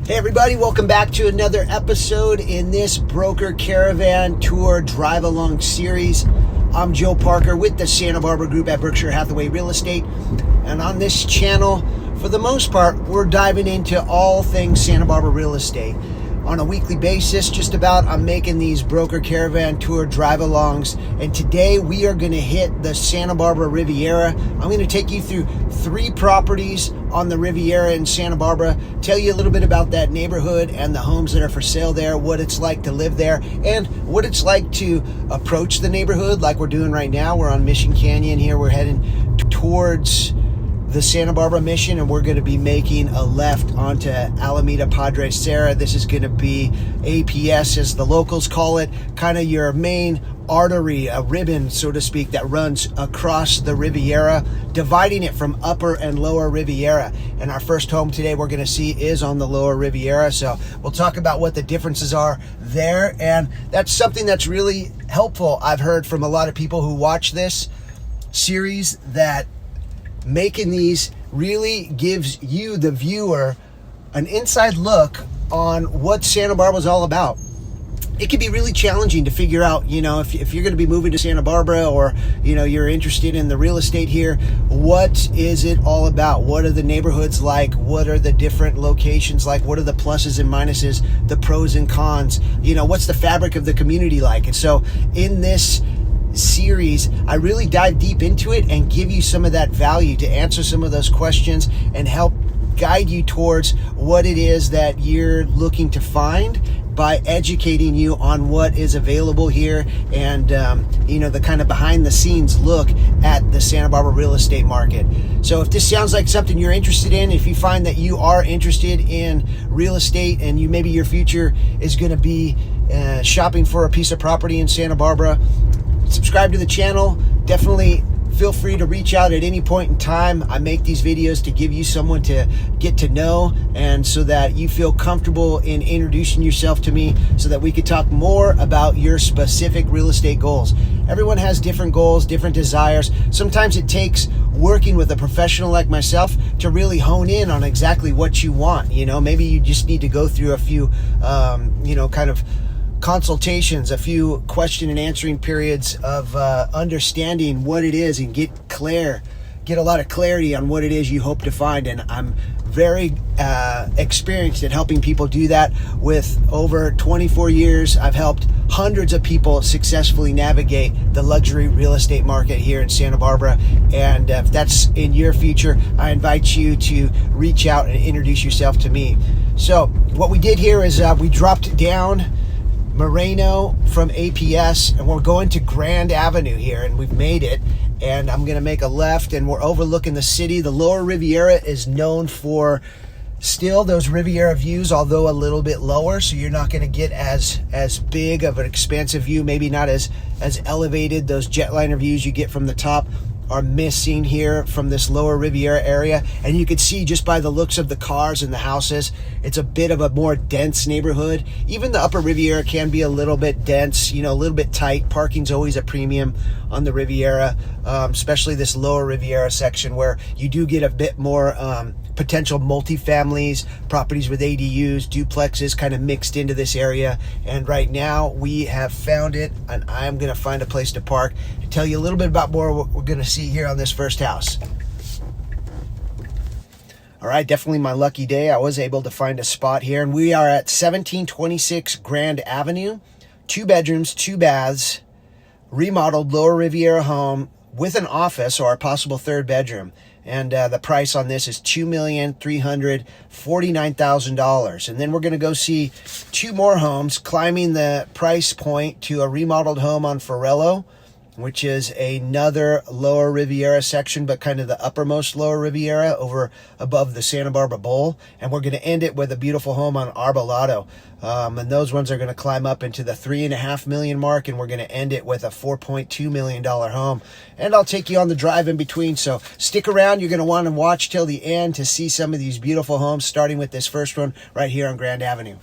Hey everybody, welcome back to another episode in this Broker Caravan Tour Drive Along series. I'm Joe Parker with the Santa Barbara Group at Berkshire Hathaway Real Estate. And on this channel, for the most part, we're diving into all things Santa Barbara real estate. On a weekly basis, just about, I'm making these Broker Caravan Tour Drive-Alongs. And today we are going to hit the Santa Barbara Riviera. I'm going to take you through 3 properties on the Riviera in Santa Barbara, tell you a little bit about that neighborhood and the homes that are for sale there, what it's like to live there, and what it's like to approach the neighborhood like we're doing right now. We're on Mission Canyon here. We're heading towards the Santa Barbara Mission, and we're going to be making a left onto Alameda Padre Serra. This is going to be APS, as the locals call it, kind of your main artery, a ribbon, so to speak, that runs across the Riviera, dividing it from upper and lower Riviera. And our first home today we're going to see is on the lower Riviera. So we'll talk about what the differences are there. And that's something that's really helpful. I've heard from a lot of people who watch this series that making these really gives you, the viewer, an inside look on what Santa Barbara is all about. It can be really challenging to figure out, if you're going to be moving to Santa Barbara, or, you're interested in the real estate here, what is it all about? What are the neighborhoods like? What are the different locations like? What are the pluses and minuses, the pros and cons? What's the fabric of the community like? And so in this series, I really dive deep into it and give you some of that value to answer some of those questions and help guide you towards what it is that you're looking to find by educating you on what is available here and, the kind of behind the scenes look at the Santa Barbara real estate market. So if this sounds like something you're interested in, if you find that you are interested in real estate and maybe your future is going to be shopping for a piece of property in Santa Barbara, subscribe to the channel. Definitely feel free to reach out at any point in time. I make these videos to give you someone to get to know, and so that you feel comfortable in introducing yourself to me so that we could talk more about your specific real estate goals. Everyone has different goals, different desires. Sometimes it takes working with a professional like myself to really hone in on exactly what you want. Maybe you just need to go through a few, kind of consultations, a few question and answering periods of understanding what it is and get a lot of clarity on what it is you hope to find. And I'm very experienced at helping people do that. With over 24 years, I've helped hundreds of people successfully navigate the luxury real estate market here in Santa Barbara. And if that's in your future, I invite you to reach out and introduce yourself to me. So what we did here is we dropped down Moreno from APS, and we're going to Grand Avenue here, and we've made it. And I'm going to make a left, and we're overlooking the city. The lower Riviera is known for still those Riviera views, although a little bit lower, so you're not going to get as big of an expansive view, maybe not as elevated. Those jetliner views you get from the top are missing here from this lower Riviera area. And you can see just by the looks of the cars and the houses, it's a bit of a more dense neighborhood. Even the upper Riviera can be a little bit dense, a little bit tight. Parking's always a premium on the Riviera, especially this lower Riviera section, where you do get a bit more potential multifamilies, properties with ADUs, duplexes kind of mixed into this area. And right now we have found it, and I'm going to find a place to park and tell you a little bit about more what we're going to see here on this first house. All right, definitely my lucky day. I was able to find a spot here, and we are at 1726 Grand Avenue, 2 bedrooms, 2 baths, remodeled lower Riviera home with an office or a possible 3rd bedroom. And the price on this is $2,349,000. And then we're going to go see 2 more homes, climbing the price point to a remodeled home on Ferrelo, which is another lower Riviera section, but kind of the uppermost lower Riviera over above the Santa Barbara Bowl. And we're going to end it with a beautiful home on Arbolado. And those ones are going to climb up into the $3.5 million mark, and we're going to end it with a $4.2 million home. And I'll take you on the drive in between. So stick around. You're going to want to watch till the end to see some of these beautiful homes, starting with this first one right here on Grand Avenue.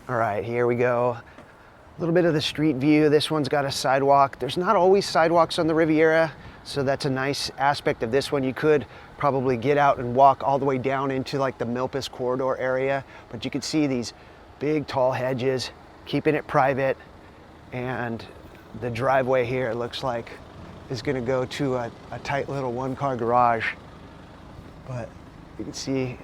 All right, here we go. A little bit of the street view. This one's got a sidewalk. There's not always sidewalks on the Riviera, so that's a nice aspect of this one. You could probably get out and walk all the way down into like the Milpas corridor area, but you can see these big tall hedges, keeping it private, and the driveway here looks like is going to go to a tight little one-car garage. But you can see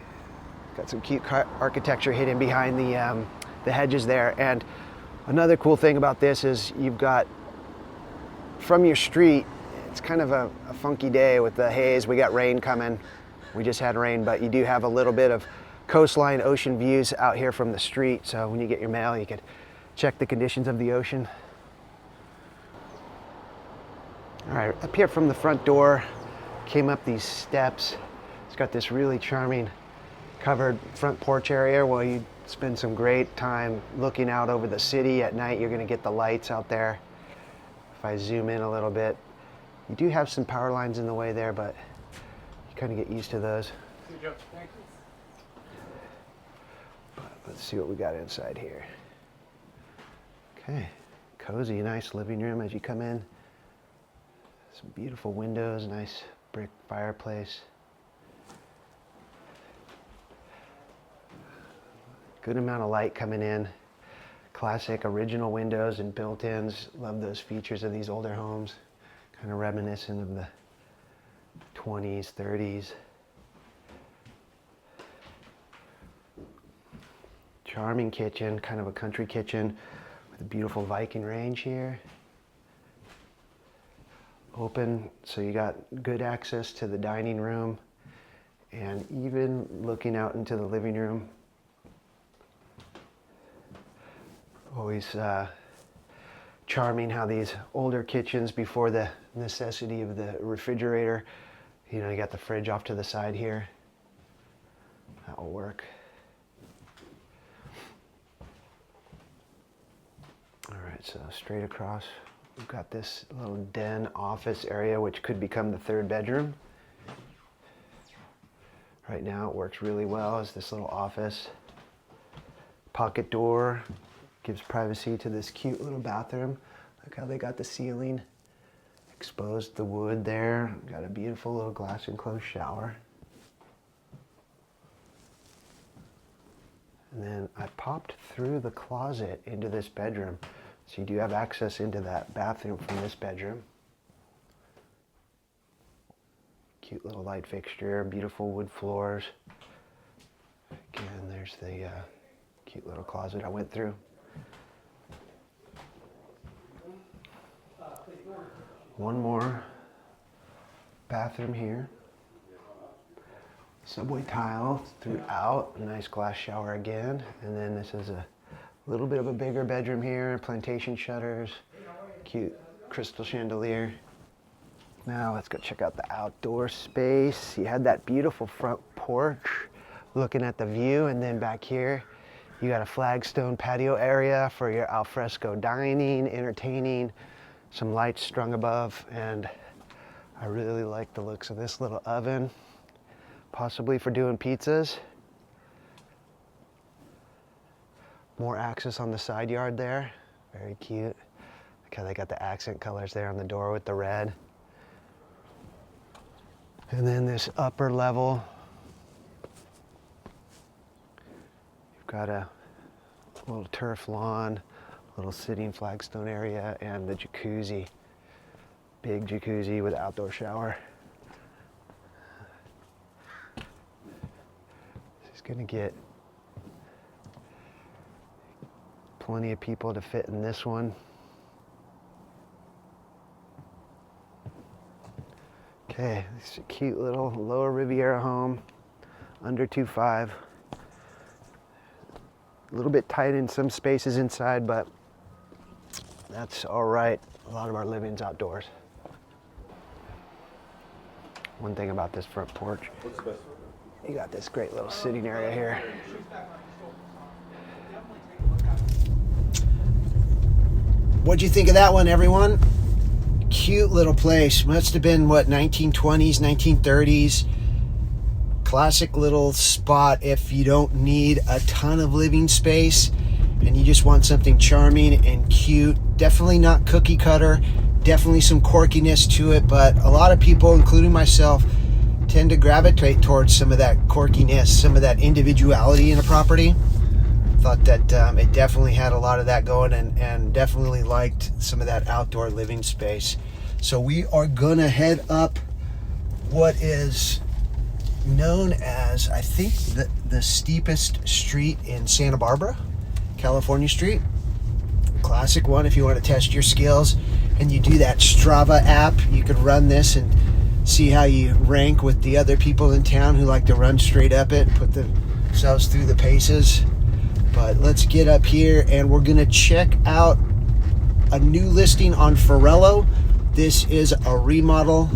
got some cute architecture hidden behind the hedges there. And another cool thing about this is you've got, from your street, it's kind of a funky day with the haze. We got rain coming. We just had rain, but you do have a little bit of coastline ocean views out here from the street. So when you get your mail, you could check the conditions of the ocean. All right, up here from the front door, came up these steps. It's got this really charming covered front porch area where you spend some great time looking out over the city. At night, you're gonna get the lights out there. If I zoom in a little bit, you do have some power lines in the way there, but you kind of get used to those. But let's see what we got inside here. Okay, cozy, nice living room as you come in. Some beautiful windows, nice brick fireplace. Good amount of light coming in. Classic original windows and built-ins. Love those features of these older homes. Kind of reminiscent of the 20s, 30s. Charming kitchen, kind of a country kitchen with a beautiful Viking range here. Open, so you got good access to the dining room and even looking out into the living room. Always charming how these older kitchens, before the necessity of the refrigerator, you know, you got the fridge off to the side here. That will work. All right, so straight across, we've got this little den office area, which could become the third bedroom. Right now it works really well as this little office. Pocket door gives privacy to this cute little bathroom. Look how they got the ceiling, exposed the wood there. Got a beautiful little glass enclosed shower. And then I popped through the closet into this bedroom. So you do have access into that bathroom from this bedroom. Cute little light fixture, beautiful wood floors. Again, there's the cute little closet I went through. One more bathroom here. Subway tile throughout, a nice glass shower again. And then this is a little bit of a bigger bedroom here, plantation shutters, cute crystal chandelier. Now let's go check out the outdoor space. You had that beautiful front porch looking at the view, and then back here you got a flagstone patio area for your alfresco dining, entertaining, some lights strung above, and I really like the looks of this little oven, possibly for doing pizzas. More access on the side yard there, very cute. Look how they got the accent colors there on the door with the red. And then this upper level, you've got a little turf lawn, little sitting flagstone area, and the jacuzzi. Big jacuzzi with outdoor shower. This is gonna get plenty of people to fit in this one. Okay, this is a cute little lower Riviera home, under 2.5. A little bit tight in some spaces inside, but that's all right. A lot of our living's outdoors. One thing about this front porch, you got this great little sitting area here. What'd you think of that one, everyone? Cute little place. Must have been, what, 1920s, 1930s. Classic little spot if you don't need a ton of living space. and you just want something charming and cute, definitely not cookie cutter, definitely some quirkiness to it, but a lot of people, including myself, tend to gravitate towards some of that quirkiness, some of that individuality in a property. Thought that it definitely had a lot of that going, and definitely liked some of that outdoor living space. So we are gonna head up what is known as, I think, the steepest street in Santa Barbara, California Street. Classic one if you want to test your skills, and you do that Strava app. You could run this and see how you rank with the other people in town who like to run straight up it, put themselves through the paces. But let's get up here, and we're gonna check out a new listing on Ferrelo. This is a remodel,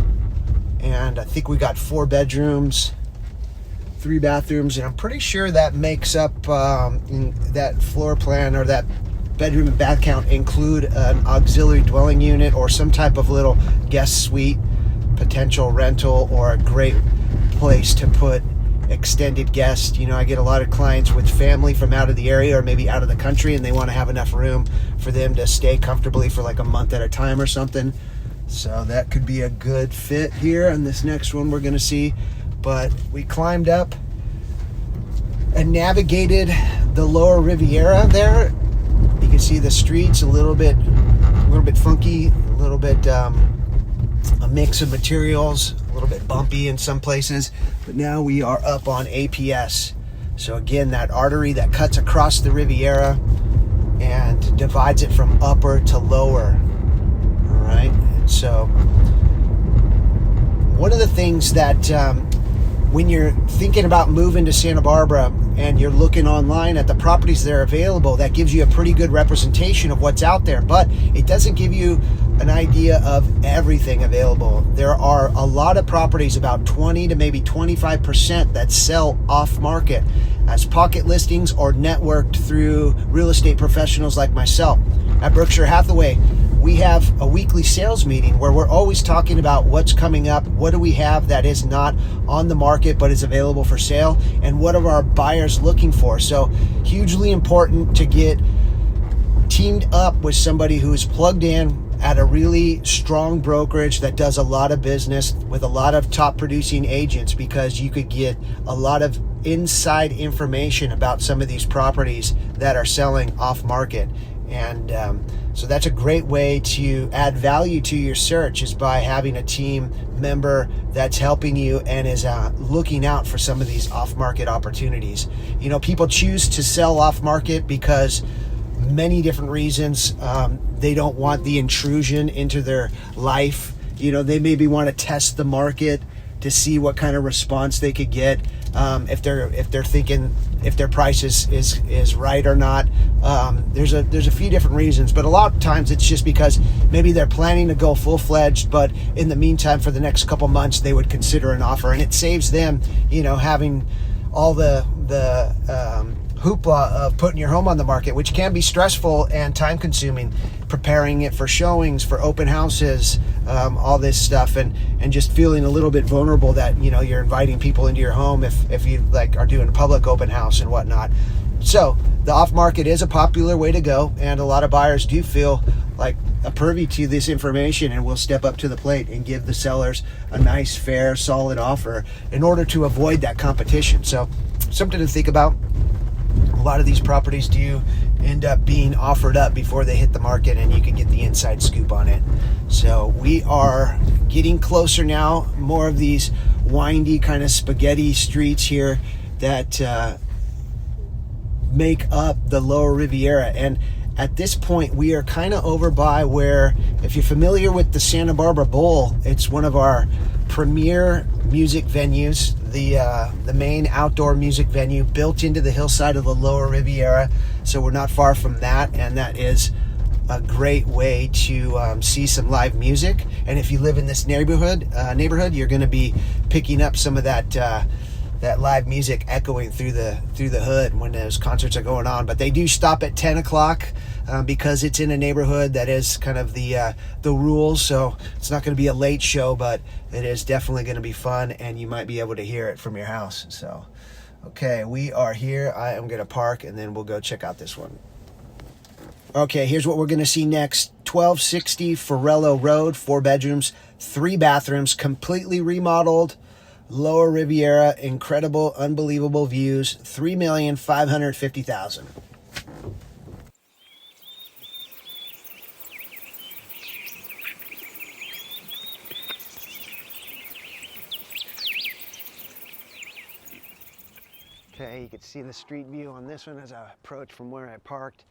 and I think we got 4 bedrooms, 3 bathrooms, and I'm pretty sure that makes up in that floor plan, or that bedroom and bath count, include an auxiliary dwelling unit or some type of little guest suite, potential rental, or a great place to put extended guests. You know, I get a lot of clients with family from out of the area or maybe out of the country, and they want to have enough room for them to stay comfortably for like a month at a time or something. So that could be a good fit here on this next one we're going to see. But we climbed up and navigated the lower Riviera there. You can see the streets a little bit funky, a little bit a mix of materials, a little bit bumpy in some places. But now we are up on APS. So again, that artery that cuts across the Riviera and divides it from upper to lower. All right. And so one of the things that when you're thinking about moving to Santa Barbara and you're looking online at the properties that are available, that gives you a pretty good representation of what's out there, but it doesn't give you an idea of everything available. There are a lot of properties, about 20 to maybe 25%, that sell off market as pocket listings or networked through real estate professionals like myself. At Berkshire Hathaway, we have a weekly sales meeting where we're always talking about what's coming up, what do we have that is not on the market but is available for sale, and what are our buyers looking for. So hugely important to get teamed up with somebody who is plugged in at a really strong brokerage that does a lot of business with a lot of top producing agents, because you could get a lot of inside information about some of these properties that are selling off market. And so that's a great way to add value to your search, is by having a team member that's helping you and is looking out for some of these off-market opportunities. You know, people choose to sell off-market because many different reasons. They don't want the intrusion into their life. You know, they maybe want to test the market to see what kind of response they could get, if they're thinking if their price is right or not. There's a few different reasons, but a lot of times it's just because maybe they're planning to go full-fledged, but in the meantime, for the next couple months, they would consider an offer, and it saves them, you know, having all the hoopla of putting your home on the market, which can be stressful and time-consuming, preparing it for showings, for open houses, all this stuff, and just feeling a little bit vulnerable that, you know, you're inviting people into your home if you like are doing a public open house and whatnot. So the off-market is a popular way to go, and a lot of buyers do feel like a privy to this information and will step up to the plate and give the sellers a nice, fair, solid offer in order to avoid that competition. So something to think about. A lot of these properties do end up being offered up before they hit the market, and you can get the inside scoop on it. So we are getting closer now. More of these windy kind of spaghetti streets here that make up the lower Riviera. And at this point, we are kind of over by where, if you're familiar with the Santa Barbara Bowl, it's one of our premier music venues, the main outdoor music venue built into the hillside of the lower Riviera. So we're not far from that, and that is a great way to see some live music. And if you live in this neighborhood, you're going to be picking up some of that live music echoing through the hood when those concerts are going on. But they do stop at 10 o'clock because it's in a neighborhood that is kind of the rules. So it's not going to be a late show, but it is definitely going to be fun, and you might be able to hear it from your house. So, okay, we are here. I am going to park, and then we'll go check out this one. Okay, here's what we're going to see next. 1260 Ferrelo Road, 4 bedrooms, 3 bathrooms, completely remodeled. Lower Riviera, incredible, unbelievable views. 3,550,000. Okay, you can see the street view on this one as I approach from where I parked.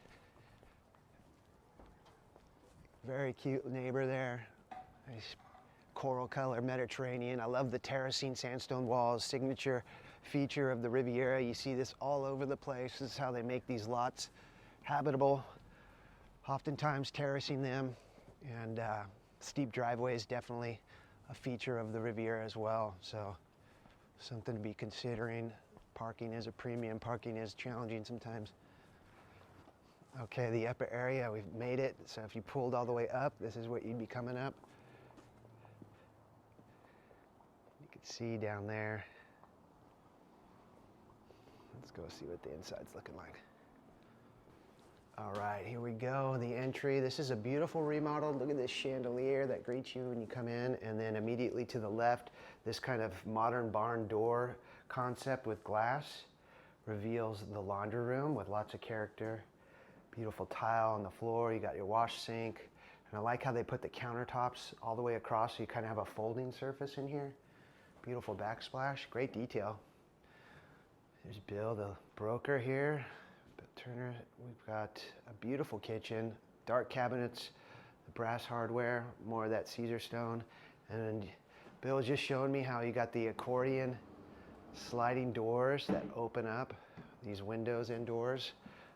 Very cute neighbor there. Nice coral color Mediterranean. I love the terracing sandstone walls, signature feature of the Riviera. You see this all over the place. This is how they make these lots habitable, oftentimes terracing them, and steep driveways, definitely a feature of the Riviera as well. So something to be considering. Parking is a premium. Parking is challenging sometimes. Okay, the upper area, we've made it. So if you pulled all the way up, this is what you'd be coming up. You can see down there. Let's go see what the inside's looking like. All right, here we go, the entry. This is a beautiful remodel. Look at this chandelier that greets you when you come in, and then immediately to the left, this kind of modern barn door concept with glass reveals the laundry room with lots of character. Beautiful tile on the floor. You got your wash sink, and I like how they put the countertops all the way across, so you kind of have a folding surface in here. Beautiful backsplash, great detail. There's Bill, the broker here. Turner. We've got a beautiful kitchen, dark cabinets, the brass hardware, more of that Caesar stone. And Bill was just showing me how you got the accordion sliding doors that open up, these windows indoors.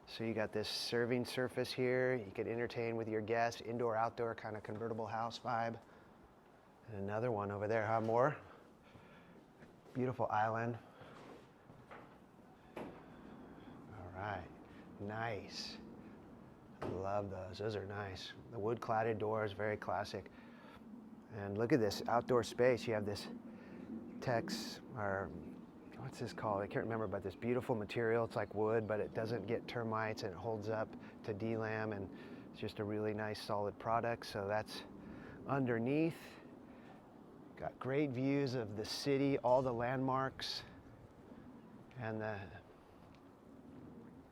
So you got this serving surface here. You could entertain with your guests, indoor, outdoor, kind of convertible house vibe. And another one over there, huh? More. Beautiful island. All right. Nice. I love those. Those are nice. The wood cladded doors, very classic. And look at this outdoor space. You have this Tex, or what's this called? I can't remember, but this beautiful material. It's like wood, but it doesn't get termites and it holds up to DLAM, and it's just a really nice solid product. So that's underneath. Got great views of the city, all the landmarks, and the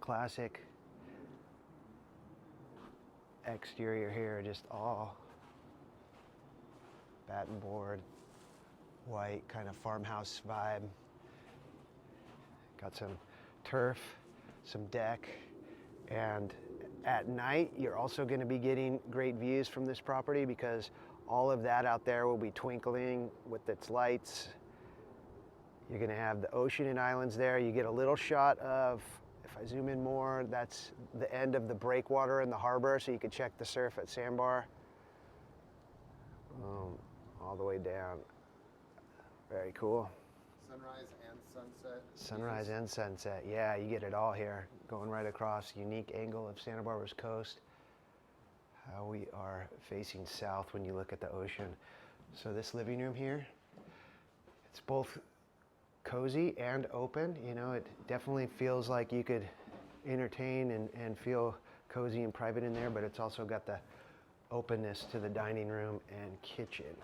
classic exterior here, just all batten board, white kind of farmhouse vibe. Got some turf, some deck, and at night you're also going to be getting great views from this property because all of that out there will be twinkling with its lights. You're going to have the ocean and islands there. You get a little shot of, if I zoom in more, that's the end of the breakwater in the harbor, so you can check the surf at Sandbar. All the way down. Very cool. Sunrise and sunset. Sunrise and sunset. Yeah, you get it all here. Going right across, unique angle of Santa Barbara's coast. How we are facing south when you look at the ocean. So this living room here, it's both cozy and open. You know, it definitely feels like you could entertain and feel cozy and private in there, but it's also got the openness to the dining room and kitchen.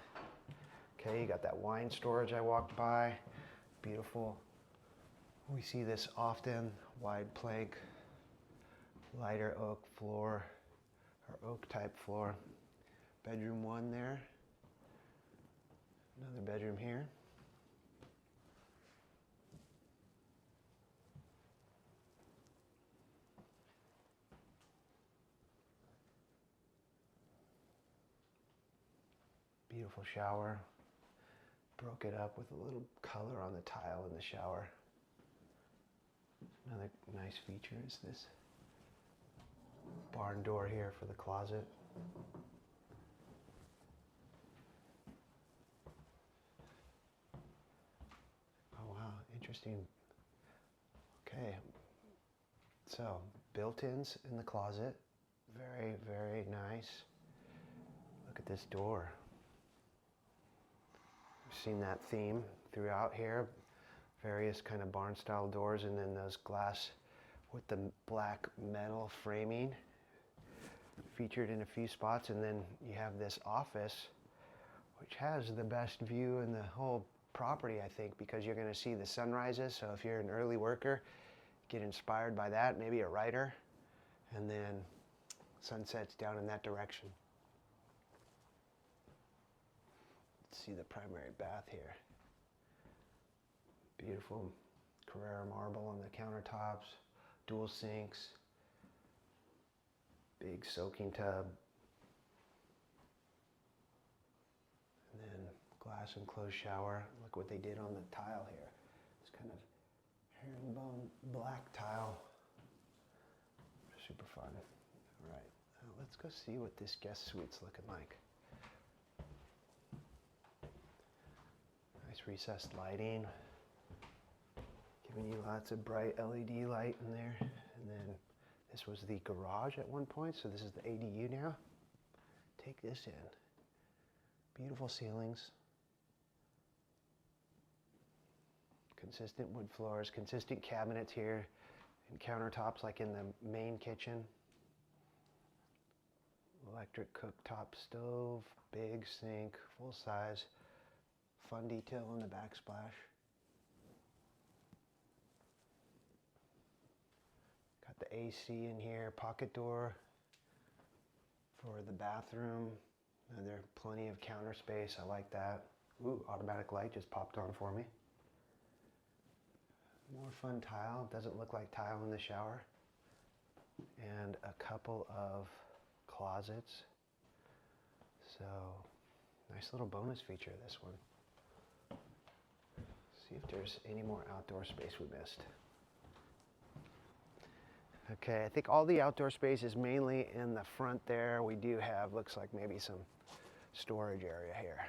Okay, you got that wine storage I walked by. Beautiful. We see this often, wide plank, lighter oak floor, or oak type floor. Bedroom 1 there. Another bedroom here. Beautiful shower. Broke it up with a little color on the tile in the shower. Another nice feature is this barn door here for the closet. Oh wow, interesting. Okay, so built-ins in the closet. Very, very nice. Look at this door. We've seen that theme throughout here. Various kind of barn style doors, and then those glass with the black metal framing. featured in a few spots. And then you have this office, which has the best view in the whole property, I think, because you're going to see the sunrises. So if you're an early worker, get inspired by that, maybe a writer, and then sunsets down in that direction. Let's see the primary bath here. Beautiful Carrara marble on the countertops, dual sinks, big soaking tub, and then glass enclosed shower. Look what they did on the tile here. It's kind of herringbone black tile. Super fun. All right, now let's go see what this guest suite's looking like. Nice recessed lighting. Giving you lots of bright LED light in there. And then this was the garage at one point, so this is the ADU now. Take this in. Beautiful ceilings. Consistent wood floors, consistent cabinets here, and countertops like in the main kitchen. Electric cooktop stove, big sink, full size. Fun detail on the backsplash. Got the AC in here, pocket door for the bathroom. And there's plenty of counter space. I like that. Ooh, automatic light just popped on for me. More fun tile. Doesn't look like tile in the shower. And a couple of closets. So, nice little bonus feature, this one. See if there's any more outdoor space we missed. Okay, I think all the outdoor space is mainly in the front there. We do have, looks like maybe some storage area here.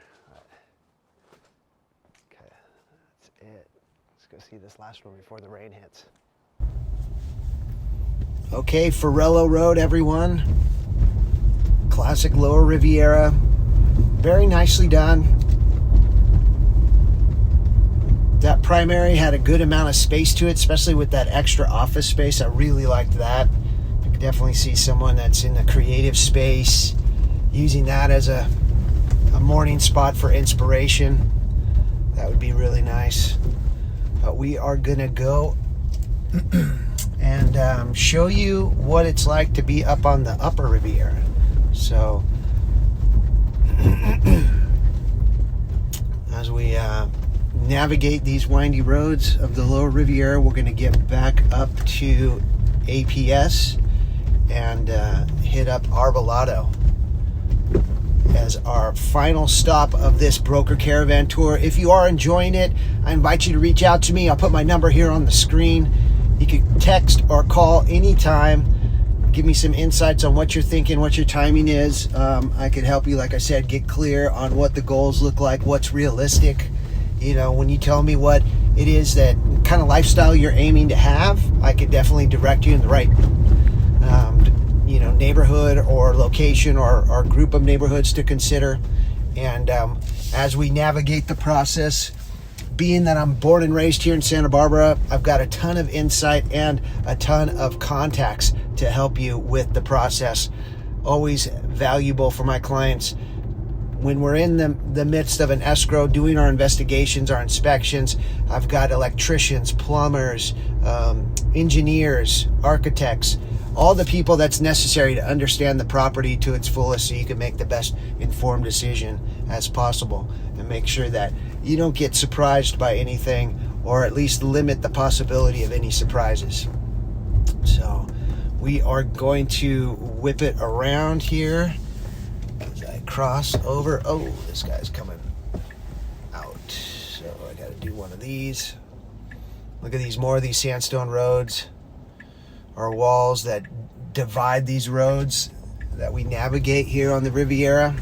Okay, that's it. Let's go see this last one before the rain hits. Okay, Ferrelo Road, everyone. Classic Lower Riviera. Very nicely done. That primary had a good amount of space to it, especially with that extra office space. I really liked that. I could definitely see someone that's in the creative space using that as a morning spot for inspiration. That would be really nice. But we are gonna go and show you what it's like to be up on the Upper Riviera. So as we navigate these windy roads of the Lower Riviera, we're going to get back up to APS and hit up Arbolado as our final stop of this broker caravan tour. If you are enjoying it, I invite you to reach out to me. I'll put my number here on the screen. You can text or call anytime. Give me some insights on what you're thinking, what your timing is. I could help you, like I said, get clear on what the goals look like, what's realistic. You know, when you tell me what it is, that kind of lifestyle you're aiming to have, I could definitely direct you in the right neighborhood or location or group of neighborhoods to consider. And as we navigate the process, being that I'm born and raised here in Santa Barbara, I've got a ton of insight and a ton of contacts to help you with the process. Always valuable for my clients. When we're in the midst of an escrow, doing our investigations, our inspections, I've got electricians, plumbers, engineers, architects, all the people that's necessary to understand the property to its fullest so you can make the best informed decision as possible and make sure that you don't get surprised by anything, or at least limit the possibility of any surprises. So we are going to whip it around here as I cross over. Oh, this guy's coming out. So I got to do one of these. Look at these, more of these sandstone roads or walls that divide these roads that we navigate here on the Riviera.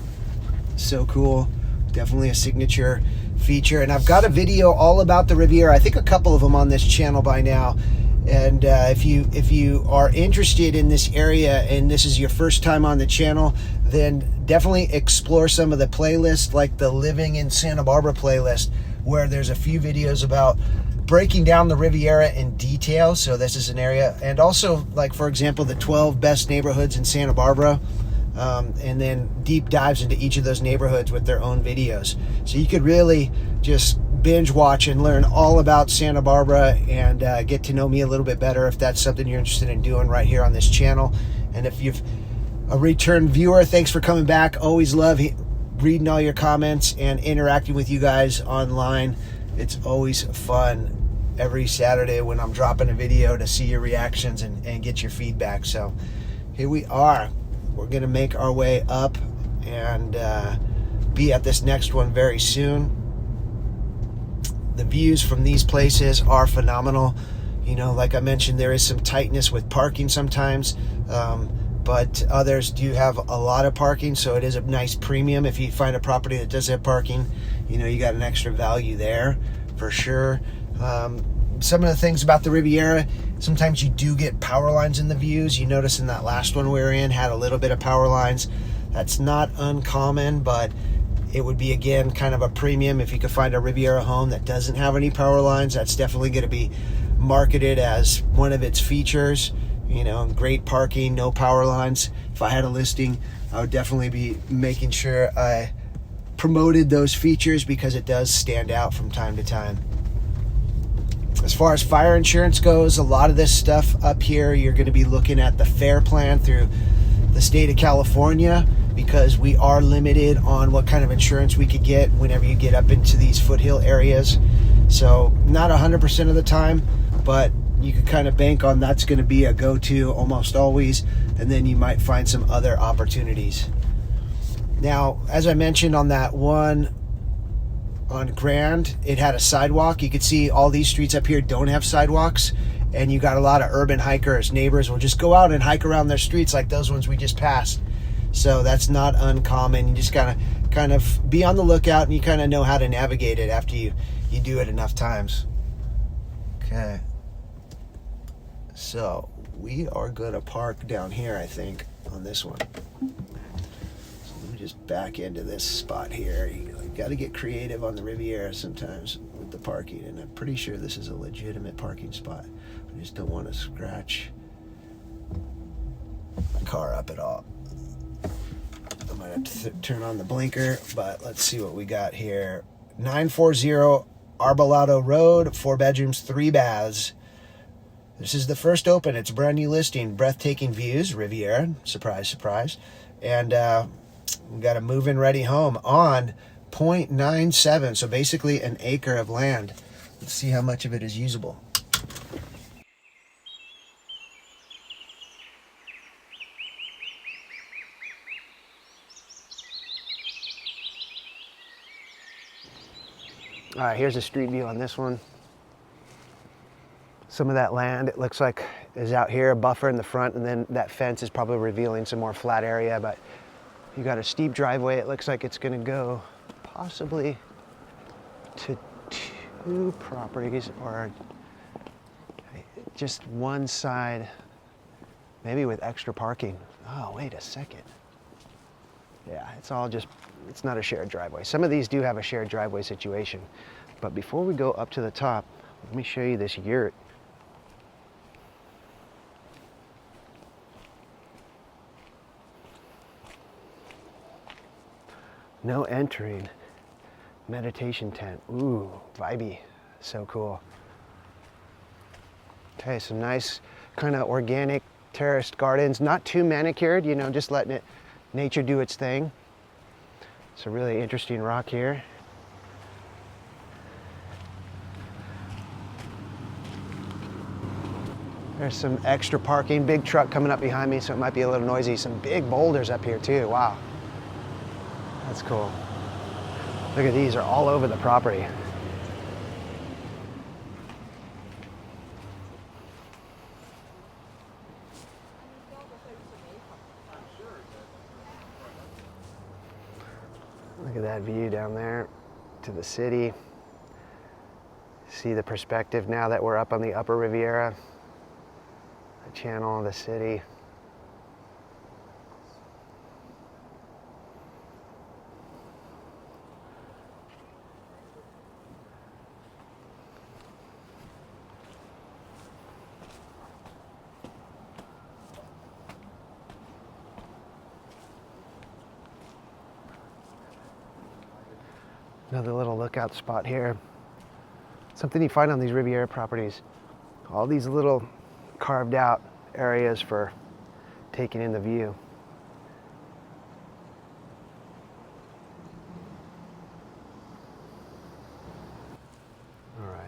So cool. Definitely a signature feature. And I've got a video all about the Riviera. I think a couple of them on this channel by now. And if you are interested in this area and this is your first time on the channel, then definitely explore some of the playlists, like the Living in Santa Barbara playlist, where there's a few videos about breaking down the Riviera in detail. So this is an area, and also, like, for example, the 12 best neighborhoods in Santa Barbara, and then deep dives into each of those neighborhoods with their own videos. So you could really just binge watch and learn all about Santa Barbara and get to know me a little bit better if that's something you're interested in doing right here on this channel. And if you've a return viewer, thanks for coming back. Always love reading all your comments and interacting with you guys online. It's always fun every Saturday when I'm dropping a video to see your reactions and get your feedback. So here we are. We're going to make our way up and be at this next one very soon. The views from these places are phenomenal. You know, like I mentioned, there is some tightness with parking sometimes, but others do have a lot of parking, so it is a nice premium. If you find a property that does have parking, you know, you got an extra value there for sure. Some of the things about the Riviera, sometimes you do get power lines in the views. You notice in that last one we were in, had a little bit of power lines. That's not uncommon, but it would be, again, kind of a premium if you could find a Riviera home that doesn't have any power lines. That's definitely going to be marketed as one of its features. You know, great parking, no power lines. If I had a listing, I would definitely be making sure I promoted those features because it does stand out from time to time. As far as fire insurance goes, a lot of this stuff up here, you're going to be looking at the FAIR plan through the state of California, because we are limited on what kind of insurance we could get whenever you get up into these foothill areas. So not 100% of the time, but you could kind of bank on that's going to be a go-to almost always, and then you might find some other opportunities. Now, as I mentioned on that one on Grand, it had a sidewalk. You could see all these streets up here don't have sidewalks, and you got a lot of urban hikers. Neighbors will just go out and hike around their streets like those ones we just passed. So that's not uncommon. You just gotta kind of be on the lookout, and you kind of know how to navigate it after you do it enough times. Okay. So we are gonna park down here, I think, on this one. So let me just back into this spot here. You got to get creative on the Riviera sometimes with the parking, and I'm pretty sure this is a legitimate parking spot. I just don't want to scratch the car up at all. I might have to turn on the blinker, but let's see what we got here. 940 Arbolado Road, 4 bedrooms, 3 baths. This is the first open. It's a brand new listing. Breathtaking views, Riviera. Surprise, surprise. And we got a move-in ready home on 0.97, so basically an acre of land. Let's see how much of it is usable. All right, here's a street view on this one. Some of that land, it looks like, is out here, a buffer in the front, and then that fence is probably revealing some more flat area, but you got a steep driveway. It looks like it's gonna go possibly to 2 properties, or just one side, maybe with extra parking. Oh, wait a second. Yeah, it's all just, it's not a shared driveway. Some of these do have a shared driveway situation. But before we go up to the top, let me show you this yurt. No entering. Meditation tent. Ooh, vibey. So cool. Okay, some nice kind of organic terraced gardens. Not too manicured, you know, just letting nature do its thing. It's a really interesting rock here. There's some extra parking. Big truck coming up behind me, so it might be a little noisy. Some big boulders up here too. Wow. That's cool. Look at these, are all over the property. Look at that view down there to the city. See the perspective now that we're up on the upper Riviera. The channel of the city. Another little lookout spot here. Something you find on these Riviera properties. All these little carved out areas for taking in the view. All right.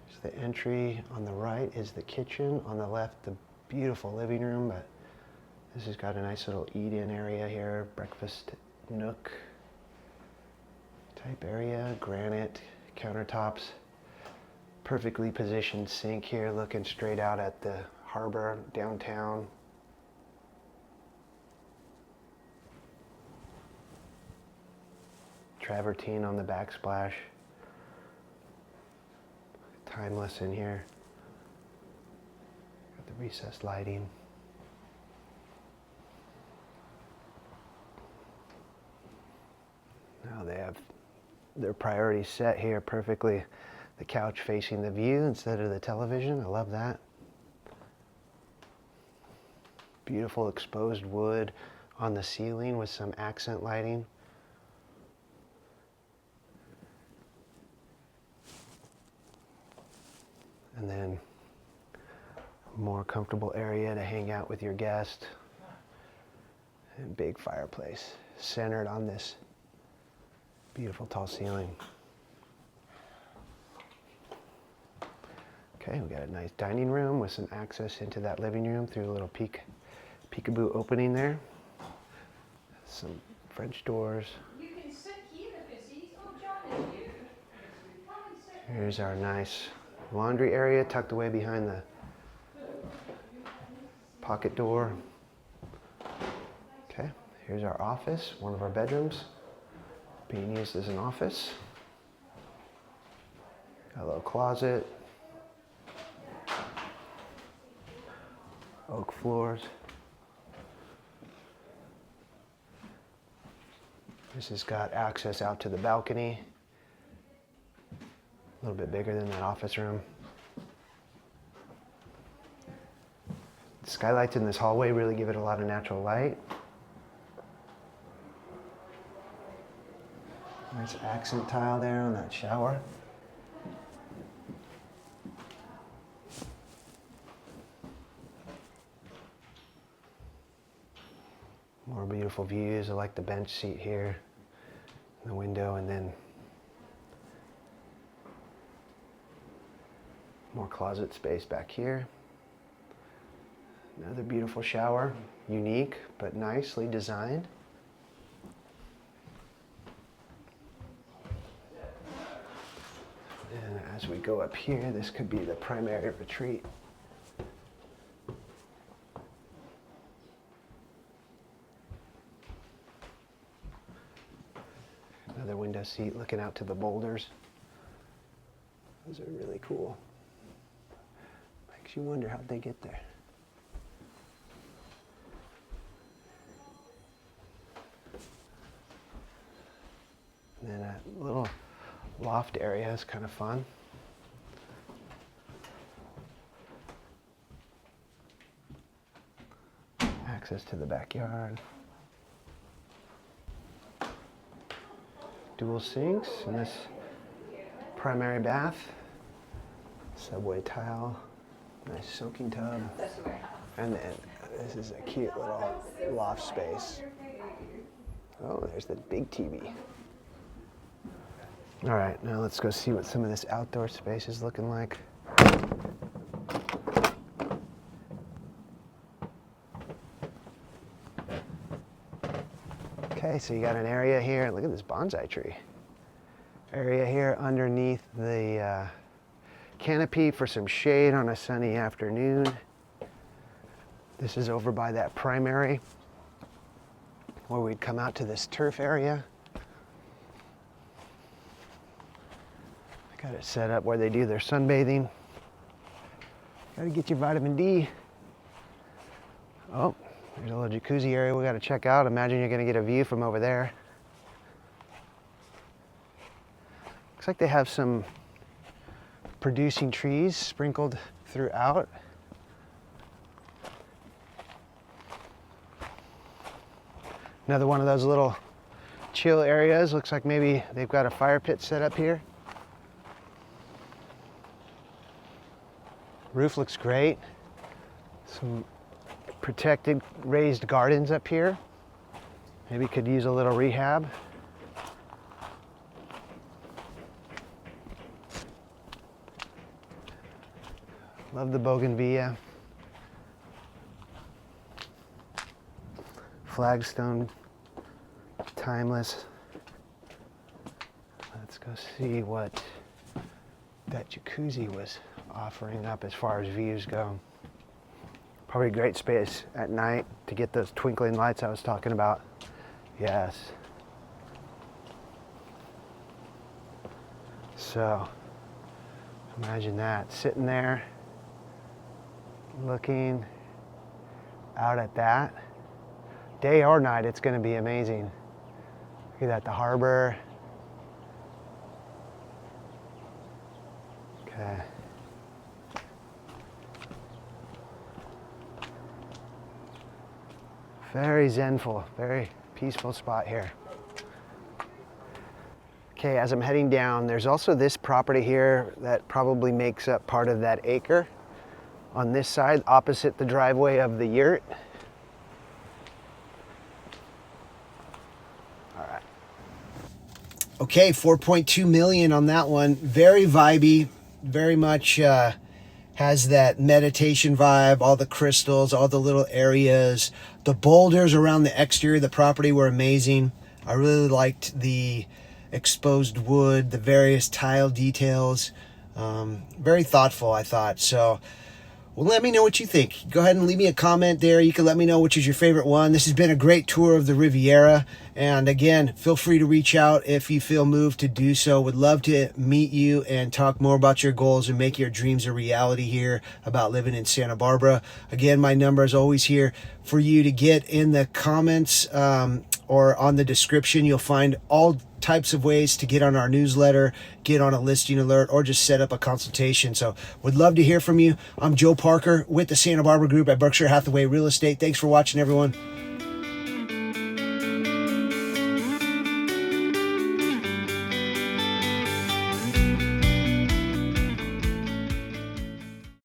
There's the entry. On the right is the kitchen. On the left, the beautiful living room, but this has got a nice little eat-in area here, breakfast nook type area, granite countertops, perfectly positioned sink here looking straight out at the harbor downtown. Travertine on the backsplash. Timeless in here. Got the recessed lighting. Now they have their priorities set here perfectly. The couch facing the view instead of the television. I love that. Beautiful exposed wood on the ceiling with some accent lighting. And then a more comfortable area to hang out with your guest. And big fireplace centered on this beautiful tall ceiling. Okay, we got a nice dining room with some access into that living room through a little peekaboo opening there. Some French doors. You can sit here if it's easy. Oh, John, it's you. Come and sit. Here's our nice laundry area tucked away behind the pocket door. Okay, here's our office, one of our bedrooms, being used as an office. Got a little closet. Oak floors. This has got access out to the balcony. A little bit bigger than that office room. The skylights in this hallway really give it a lot of natural light. Nice accent tile there on that shower. More beautiful views. I like the bench seat here, the window, and then more closet space back here. Another beautiful shower, unique but nicely designed. And as we go up here, this could be the primary retreat. Another window seat looking out to the boulders. Those are really cool. Makes you wonder how'd they get there. And then a little loft area is kind of fun. Access to the backyard. Dual sinks in this primary bath. Subway tile. Nice soaking tub. And then this is a cute little loft space. Oh, there's the big TV. All right, now let's go see what some of this outdoor space is looking like. Okay, so you got an area here. Look at this bonsai tree. Area here underneath the canopy for some shade on a sunny afternoon. This is over by that primary where we'd come out to this turf area. Got it set up where they do their sunbathing. Got to get your vitamin D. Oh, there's a little jacuzzi area we got to check out. Imagine you're going to get a view from over there. Looks like they have some producing trees sprinkled throughout. Another one of those little chill areas. Looks like maybe they've got a fire pit set up here. Roof looks great. Some protected raised gardens up here. Maybe could use a little rehab. Love the bougainvillea. Flagstone, timeless. Let's go see what that jacuzzi was offering up as far as views go. Probably a great space at night to get those twinkling lights I was talking about. Yes. So, imagine that, sitting there, looking out at that. Day or night, it's going to be amazing. Look at that, the harbor. Okay. Very zenful, very peaceful spot here. Okay, as I'm heading down, there's also this property here that probably makes up part of that acre on this side, opposite the driveway of the yurt. All right. Okay, 4.2 million on that one. Very vibey, very much has that meditation vibe, all the crystals, all the little areas. The boulders around the exterior of the property were amazing. I really liked the exposed wood, the various tile details. Very thoughtful, I thought. So, well, let me know what you think. Go ahead and leave me a comment there. You can let me know which is your favorite one. This has been a great tour of the Riviera. And again, feel free to reach out if you feel moved to do so. Would love to meet you and talk more about your goals and make your dreams a reality here about living in Santa Barbara. Again, my number is always here for you to get in the comments or on the description. You'll find all types of ways to get on our newsletter, get on a listing alert, or just set up a consultation. So would love to hear from you. I'm Joe Parker with the Santa Barbara Group at Berkshire Hathaway Real Estate. Thanks for watching, everyone.